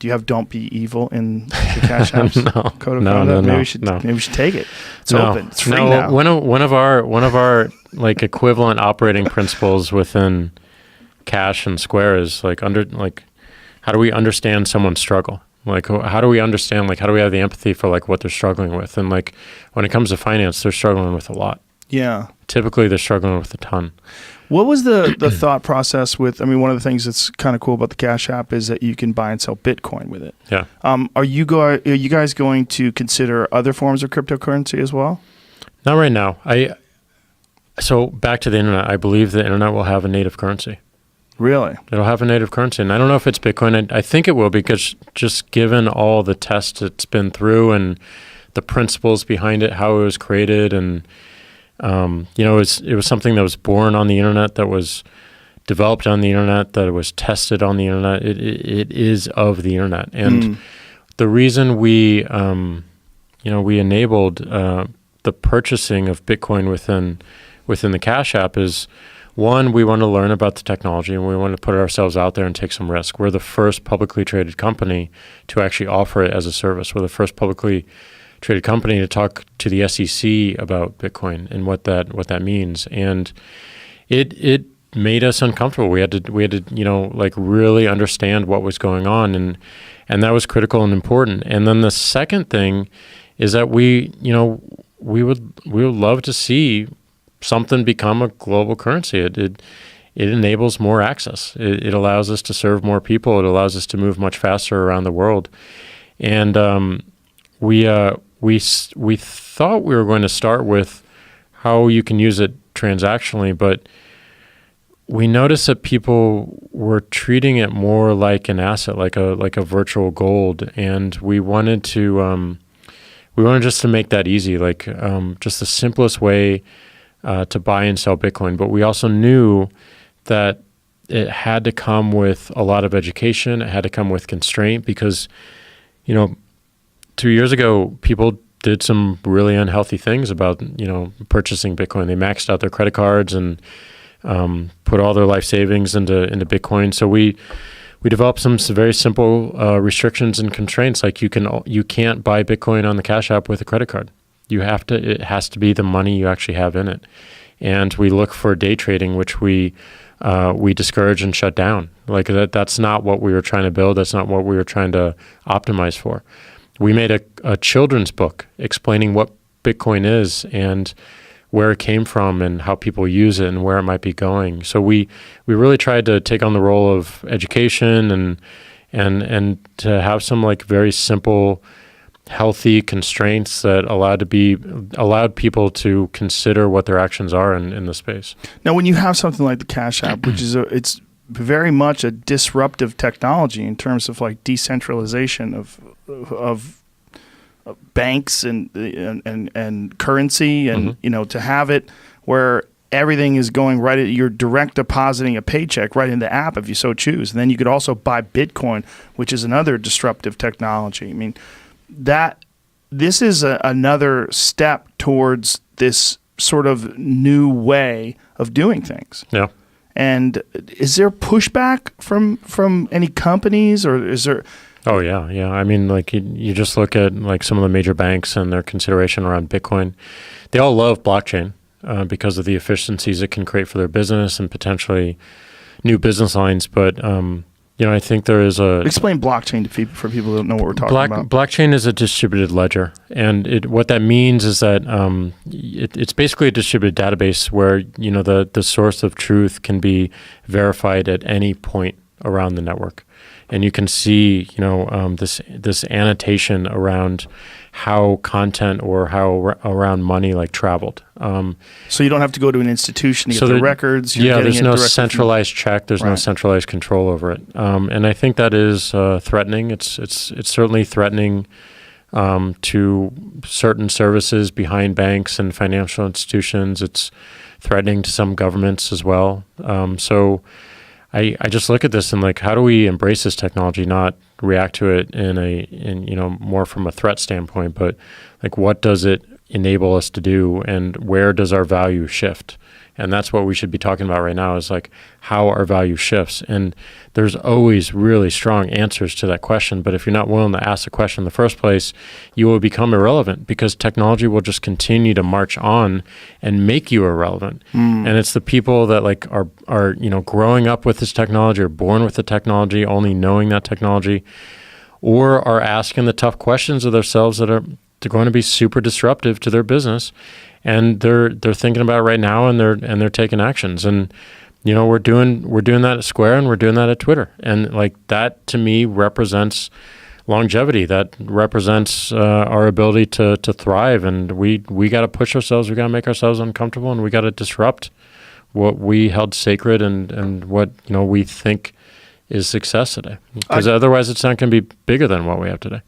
Do you have "Don't be evil" in the Cash App's No. code of No, conduct? no, Maybe no, we should no. maybe we should take it. It's No. open. It's free No, now. one of our like equivalent operating principles within Cash and Square is how do we understand someone's struggle? Like, how do we understand, like, how do we have the empathy for like what they're struggling with? And like, when it comes to finance, they're struggling with a lot. Yeah. Typically they're struggling with a ton. What was the thought process with, I mean, one of the things that's kind of cool about the Cash App is that you can buy and sell Bitcoin with it. Yeah. Are you guys going to consider other forms of cryptocurrency as well? Not right now. So back to the internet, I believe the internet will have a native currency. Really? It'll have a native currency. And I don't know if it's Bitcoin. I think it will, because just given all the tests it's been through and the principles behind it, how it was created, and it was something that was born on the internet, that was developed on the internet, that was tested on the internet. It is of the internet. And the reason we enabled the purchasing of Bitcoin within the Cash App is, one, we want to learn about the technology and we want to put ourselves out there and take some risk. We're the first publicly traded company to actually offer it as a service. We're the first publicly traded company to talk to the SEC about Bitcoin and what that means. And it made us uncomfortable. We had to really understand what was going on, and that was critical and important. And then the second thing is that we would love to see something become a global currency. It enables more access. It allows us to serve more people. It allows us to move much faster around the world. And we thought we were going to start with how you can use it transactionally, but we noticed that people were treating it more like an asset, like a virtual gold, and we wanted just to make that easy, just the simplest way to buy and sell Bitcoin. But we also knew that it had to come with a lot of education. It had to come with constraint, because 2 years ago, people did some really unhealthy things about, purchasing Bitcoin. They maxed out their credit cards and put all their life savings into Bitcoin. So we developed some very simple restrictions and constraints, like you can't buy Bitcoin on the Cash App with a credit card. It has to be the money you actually have in it. And we look for day trading, which we discourage and shut down. Like that's not what we were trying to build. That's not what we were trying to optimize for. We made a children's book explaining what Bitcoin is and where it came from and how people use it and where it might be going. So we really tried to take on the role of education and to have some very simple, healthy constraints that allowed people to consider what their actions are in the space. Now, when you have something like the Cash App, which is it's very much a disruptive technology in terms of decentralization of banks and currency, and to have it where everything is going right at, you're direct depositing a paycheck right in the app if you so choose, and then you could also buy Bitcoin, which is another disruptive technology. I mean, this is another step towards this sort of new way of doing things. Yeah. And is there pushback from any companies, or is there? Oh yeah. I mean, you just look at some of the major banks and their consideration around Bitcoin. They all love blockchain because of the efficiencies it can create for their business and potentially new business lines. But I think there is Explain blockchain to people, for people who don't know what we're talking about. Blockchain is a distributed ledger, and what that means is that it's basically a distributed database where the source of truth can be verified at any point around the network, and you can see this annotation around how content or how around money traveled. So you don't have to go to an institution to get the records. There's no centralized check. There's no centralized control over it. And I think that is threatening. It's certainly threatening to certain services behind banks and financial institutions. It's threatening to some governments as well. So I just look at this and how do we embrace this technology, not react to it in more from a threat standpoint, but what does it enable us to do, and where does our value shift? And that's what we should be talking about right now, is like how our value shifts. And there's always really strong answers to that question. But if you're not willing to ask the question in the first place, you will become irrelevant, because technology will just continue to march on and make you irrelevant. And it's the people that like are growing up with this technology, or born with the technology, only knowing that technology, or are asking the tough questions of themselves they're going to be super disruptive to their business. And they're thinking about it right now, and they're taking actions. And we're doing that at Square, and we're doing that at Twitter. And like that to me represents longevity. That represents our ability to thrive. And we got to push ourselves. We got to make ourselves uncomfortable, and we got to disrupt what we held sacred and what we think is success today. Because otherwise, it's not going to be bigger than what we have today.